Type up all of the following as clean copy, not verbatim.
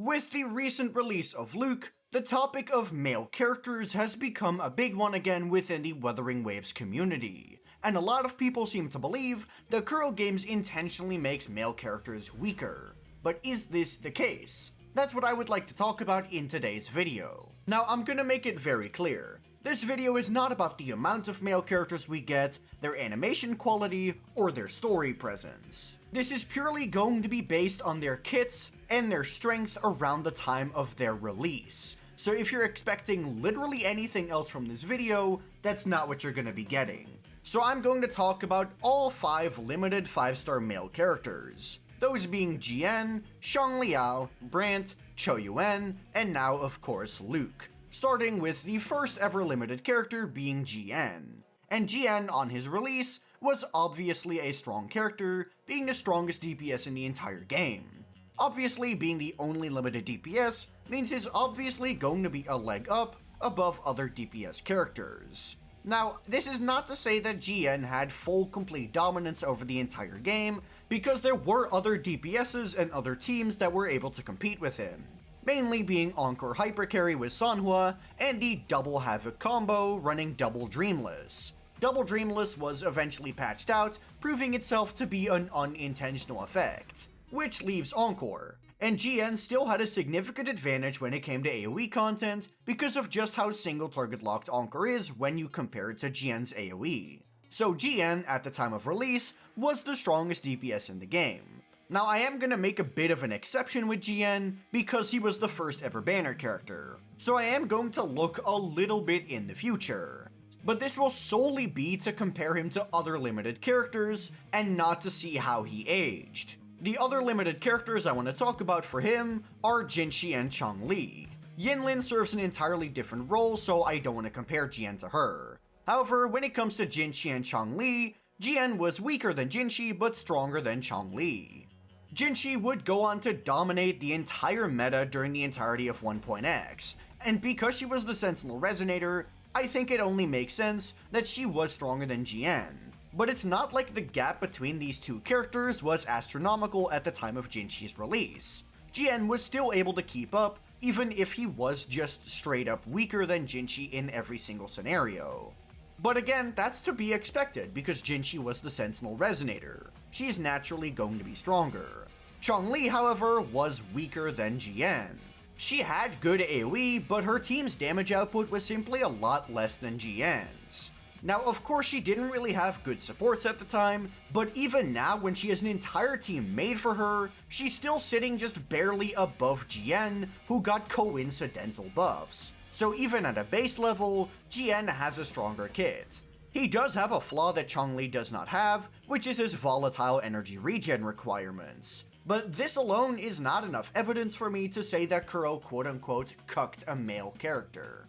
With the recent release of Luuk, the topic of male characters has become a big one again within the Wuthering Waves community, and a lot of people seem to believe that Kuro Games intentionally makes male characters weaker. But is this the case? That's what I would like to talk about in today's video. Now, I'm gonna make it very clear. This video is not about the amount of male characters we get, their animation quality, or their story presence. This is purely going to be based on their kits and their strength around the time of their release. So if you're expecting literally anything else from this video, that's not what you're gonna be getting. So I'm going to talk about all 5 limited 5-star male characters. Those being Jiyan, Xiangli Yao, Brant, Qiuyuan, and now of course Luuk. Starting with the first ever limited character being Jiyan. And Jiyan on his release was obviously a strong character, being the strongest DPS in the entire game. Obviously, being the only limited DPS means he's obviously going to be a leg up above other DPS characters. Now, this is not to say that Jiyan had full complete dominance over the entire game, because there were other DPSs and other teams that were able to compete with him. Mainly being Encore Hyper Carry with Sanhua, and the Double Havoc combo running Double Dreamless. Double Dreamless was eventually patched out, proving itself to be an unintentional effect. Which leaves Encore, and Jiyan still had a significant advantage when it came to AoE content because of just how single target locked Encore is when you compare it to Jiyan's AoE. So Jiyan, at the time of release, was the strongest DPS in the game. Now I am gonna make a bit of an exception with Jiyan because he was the first ever banner character, so I am going to look a little bit in the future. But this will solely be to compare him to other limited characters and not to see how he aged. The other limited characters I want to talk about for him are Jinshi and Xiangli. Yinlin serves an entirely different role, so I don't want to compare Jiyan to her. However, when it comes to Jinshi and Xiangli, Jiyan was weaker than Jinshi but stronger than Xiangli. Jinshi would go on to dominate the entire meta during the entirety of 1.x, and because she was the Sentinel Resonator, I think it only makes sense that she was stronger than Jiyan. But it's not like the gap between these two characters was astronomical at the time of Jinshi's release. Jiyan was still able to keep up, even if he was just straight up weaker than Jinshi in every single scenario. But again, that's to be expected because Jinshi was the Sentinel Resonator. She's naturally going to be stronger. Xiangli, however, was weaker than Jiyan. She had good AoE, but her team's damage output was simply a lot less than Jiyan's. Now, of course, she didn't really have good supports at the time, but even now when she has an entire team made for her, she's still sitting just barely above Jiyan, who got coincidental buffs. So even at a base level, Jiyan has a stronger kit. He does have a flaw that Xiangli does not have, which is his volatile energy regen requirements. But this alone is not enough evidence for me to say that Kuro quote-unquote cucked a male character.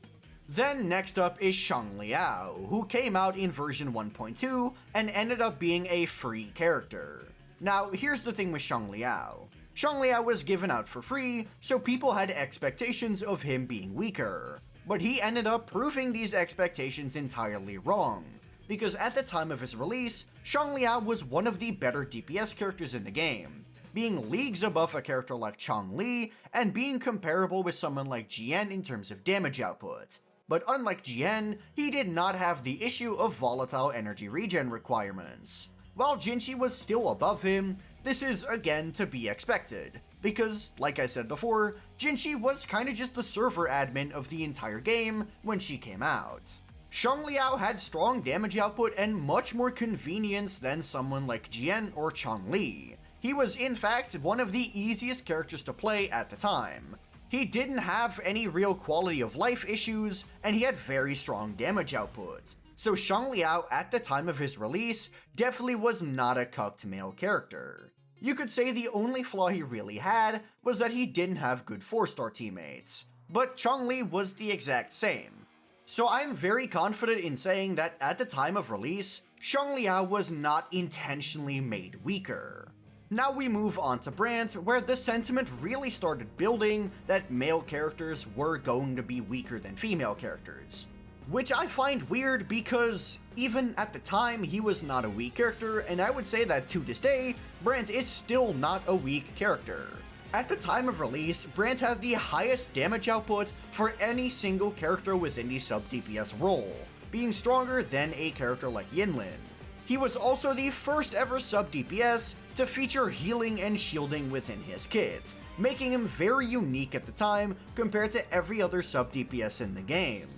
Then next up is Xiangli Yao, who came out in version 1.2 and ended up being a free character. Now here's the thing with Xiangli Yao. Xiangli Yao was given out for free, so people had expectations of him being weaker. But he ended up proving these expectations entirely wrong, because at the time of his release, Xiangli Yao was one of the better DPS characters in the game, being leagues above a character like Qiangli and being comparable with someone like Jiyan in terms of damage output. But unlike Jiyan, he did not have the issue of volatile energy regen requirements. While Jinshi was still above him, this is again to be expected, because like I said before, Jinshi was kinda just the server admin of the entire game when she came out. Xiangli Yao had strong damage output and much more convenience than someone like Jiyan or Qiangli. He was in fact one of the easiest characters to play at the time. He didn't have any real quality of life issues, and he had very strong damage output. So Xiangli Yao at the time of his release definitely was not a cucked male character. You could say the only flaw he really had was that he didn't have good 4-star teammates, but Qiangli was the exact same. So I'm very confident in saying that at the time of release, Xiangli Yao was not intentionally made weaker. Now we move on to Brant, where the sentiment really started building that male characters were going to be weaker than female characters. Which I find weird because even at the time he was not a weak character, and I would say that to this day, Brant is still not a weak character. At the time of release, Brant had the highest damage output for any single character within the sub-DPS role, being stronger than a character like Yinlin. He was also the first ever sub-DPS to feature healing and shielding within his kit, making him very unique at the time compared to every other sub-DPS in the game.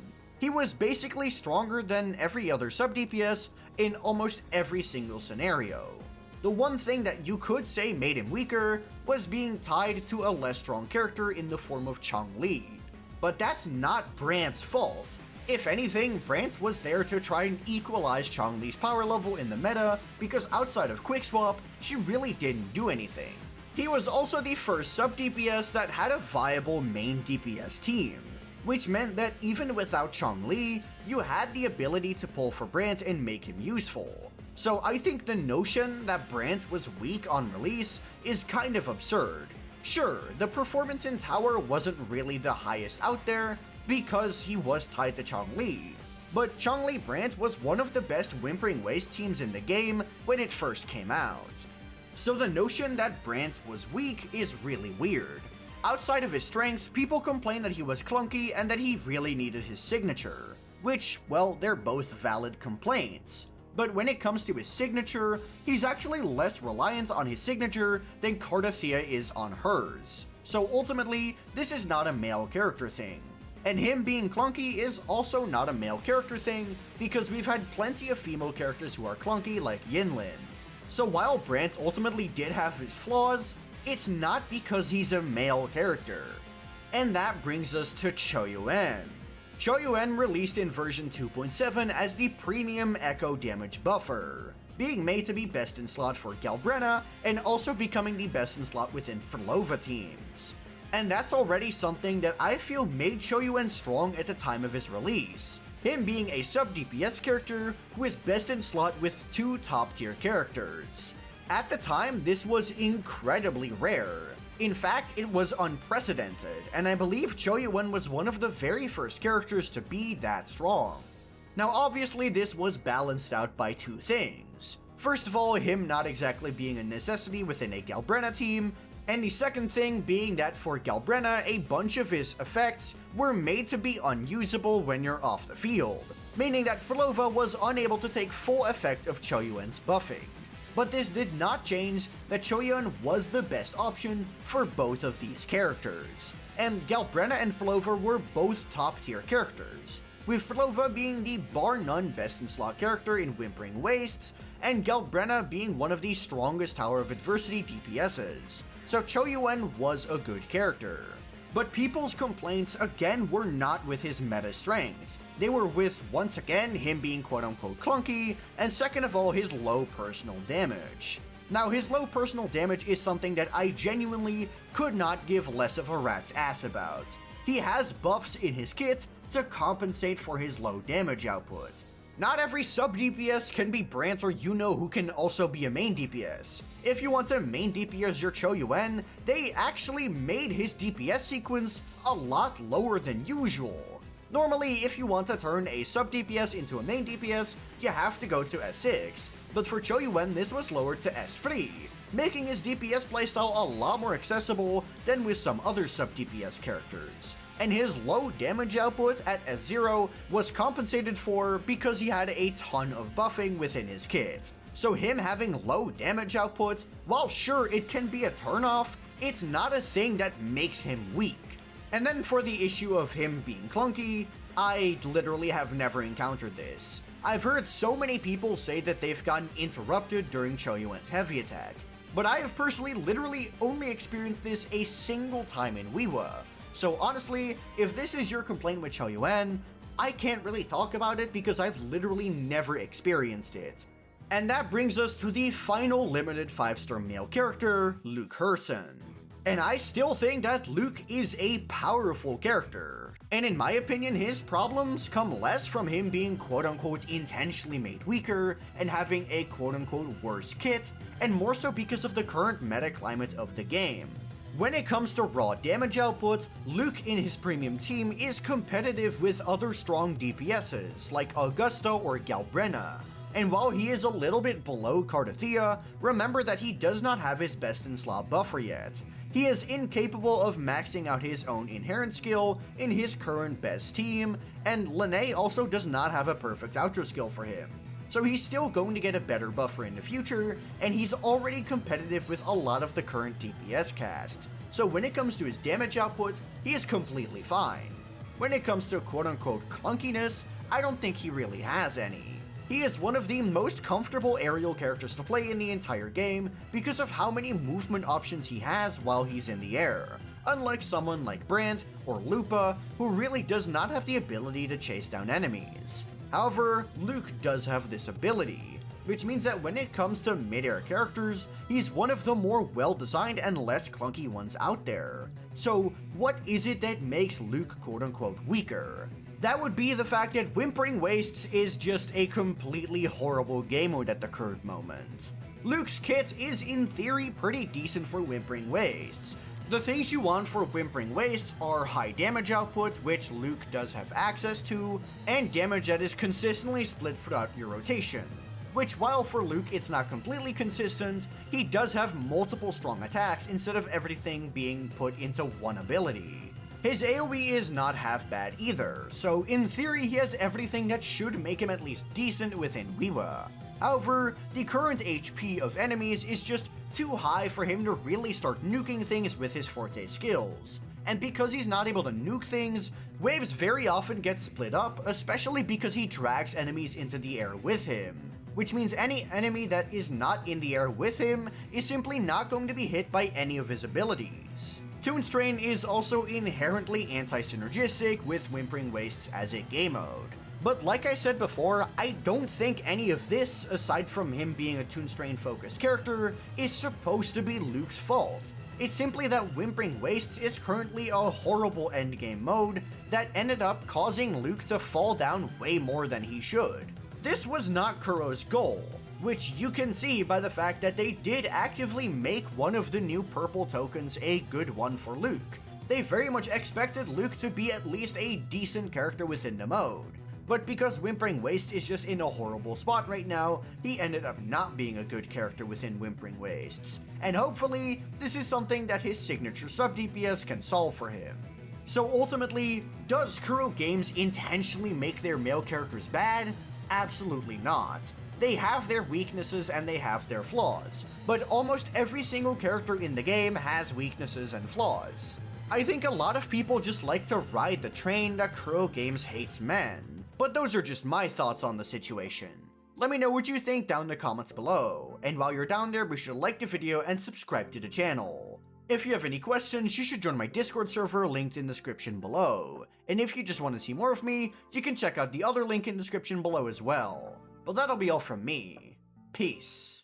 He was basically stronger than every other sub-DPS in almost every single scenario. The one thing that you could say made him weaker was being tied to a less strong character in the form of Xiangli. But that's not Brant's fault. If anything, Brant was there to try and equalize Xiangli's power level in the meta, because outside of Quickswap, she really didn't do anything. He was also the first sub-DPS that had a viable main DPS team, which meant that even without Xiangli, you had the ability to pull for Brant and make him useful. So I think the notion that Brant was weak on release is kind of absurd. Sure, the performance in Tower wasn't really the highest out there because he was tied to Xiangli, but Xiangli Brant was one of the best WutheringWaves teams in the game when it first came out. So the notion that Brant was weak is really weird. Outside of his strength, people complain that he was clunky and that he really needed his signature, which, well, they're both valid complaints. But when it comes to his signature, he's actually less reliant on his signature than Cardathea is on hers. So ultimately, this is not a male character thing. And him being clunky is also not a male character thing, because we've had plenty of female characters who are clunky like Yinlin. So while Brant ultimately did have his flaws, it's not because he's a male character. And that brings us to Qiuyuan. Qiuyuan released in version 2.7 as the premium echo damage buffer, being made to be best in slot for Galbrenna and also becoming the best in slot within Frlova teams. And that's already something that I feel made Qiuyuan strong at the time of his release, him being a sub-DPS character who is best in slot with two top-tier characters. At the time, this was incredibly rare. In fact, it was unprecedented, and I believe Qiuyuan was one of the very first characters to be that strong. Now obviously this was balanced out by two things. First of all, him not exactly being a necessity within a Galbrenna team, and the second thing being that for Galbrenna, a bunch of his effects were made to be unusable when you're off the field, meaning that Frlova was unable to take full effect of Qiuyuan's buffing. But this did not change that Qiuyuan was the best option for both of these characters, and Galbrenna and Frlova were both top tier characters, with Frlova being the bar none best in slot character in Whimpering Wastes, and Galbrenna being one of the strongest Tower of Adversity DPSs, so Qiuyuan was a good character. But people's complaints again were not with his meta strength. They were with, once again, him being quote-unquote clunky, and second of all, his low personal damage. Now, his low personal damage is something that I genuinely could not give less of a rat's ass about. He has buffs in his kit to compensate for his low damage output. Not every sub-DPS can be Brant or who can also be a main DPS. If you want to main DPS your Qiuyuan, they actually made his DPS sequence a lot lower than usual. Normally, if you want to turn a sub-DPS into a main DPS, you have to go to S6, but for Qiuyuan this was lowered to S3, making his DPS playstyle a lot more accessible than with some other sub-DPS characters. And his low damage output at S0 was compensated for because he had a ton of buffing within his kit. So him having low damage output, while sure it can be a turnoff, it's not a thing that makes him weak. And then for the issue of him being clunky, I literally have never encountered this. I've heard so many people say that they've gotten interrupted during Qiuyuan's heavy attack, but I have personally literally only experienced this a single time in WuWa. So honestly, if this is your complaint with Qiuyuan, I can't really talk about it because I've literally never experienced it. And that brings us to the final limited 5-star male character, Luuk Herssen. And I still think that Luuk is a powerful character. And in my opinion, his problems come less from him being quote-unquote intentionally made weaker and having a quote-unquote worse kit, and more so because of the current meta climate of the game. When it comes to raw damage output, Luuk in his premium team is competitive with other strong DPSs like Augusta or Galbrenna. And while he is a little bit below Cardathea, remember that he does not have his best in slot buffer yet. He is incapable of maxing out his own inherent skill in his current best team, and Lene also does not have a perfect outro skill for him. So he's still going to get a better buffer in the future, and he's already competitive with a lot of the current DPS cast. So when it comes to his damage output, he is completely fine. When it comes to quote-unquote clunkiness, I don't think he really has any. He is one of the most comfortable aerial characters to play in the entire game because of how many movement options he has while he's in the air, unlike someone like Brant or Lupa, who really does not have the ability to chase down enemies. However, Luuk does have this ability, which means that when it comes to mid-air characters, he's one of the more well-designed and less clunky ones out there. So what is it that makes Luuk quote-unquote weaker? That would be the fact that Whimpering Wastes is just a completely horrible game mode at the current moment. Luuk's kit is in theory pretty decent for Whimpering Wastes. The things you want for Whimpering Wastes are high damage output, which Luuk does have access to, and damage that is consistently split throughout your rotation. Which, while for Luuk it's not completely consistent, he does have multiple strong attacks instead of everything being put into one ability. His AoE is not half bad either, so in theory he has everything that should make him at least decent within WuWa. However, the current HP of enemies is just too high for him to really start nuking things with his forte skills. And because he's not able to nuke things, waves very often get split up, especially because he drags enemies into the air with him. Which means any enemy that is not in the air with him is simply not going to be hit by any of his abilities. Toon Strain is also inherently anti-synergistic with Whimpering Wastes as a game mode. But like I said before, I don't think any of this, aside from him being a Toon Strain focused character, is supposed to be Luuk's fault. It's simply that Whimpering Wastes is currently a horrible endgame mode that ended up causing Luuk to fall down way more than he should. This was not Kuro's goal, which you can see by the fact that they did actively make one of the new purple tokens a good one for Luuk. They very much expected Luuk to be at least a decent character within the mode, but because Whimpering Waste is just in a horrible spot right now, he ended up not being a good character within Whimpering Wastes, and hopefully this is something that his signature sub DPS can solve for him. So ultimately, does Kuro Games intentionally make their male characters bad? Absolutely not. They have their weaknesses and they have their flaws, but almost every single character in the game has weaknesses and flaws. I think a lot of people just like to ride the train that Kuro Games hates men, but those are just my thoughts on the situation. Let me know what you think down in the comments below, and while you're down there, be sure to like the video and subscribe to the channel. If you have any questions, you should join my Discord server linked in the description below, and if you just want to see more of me, you can check out the other link in the description below as well. But that'll be all from me. Peace.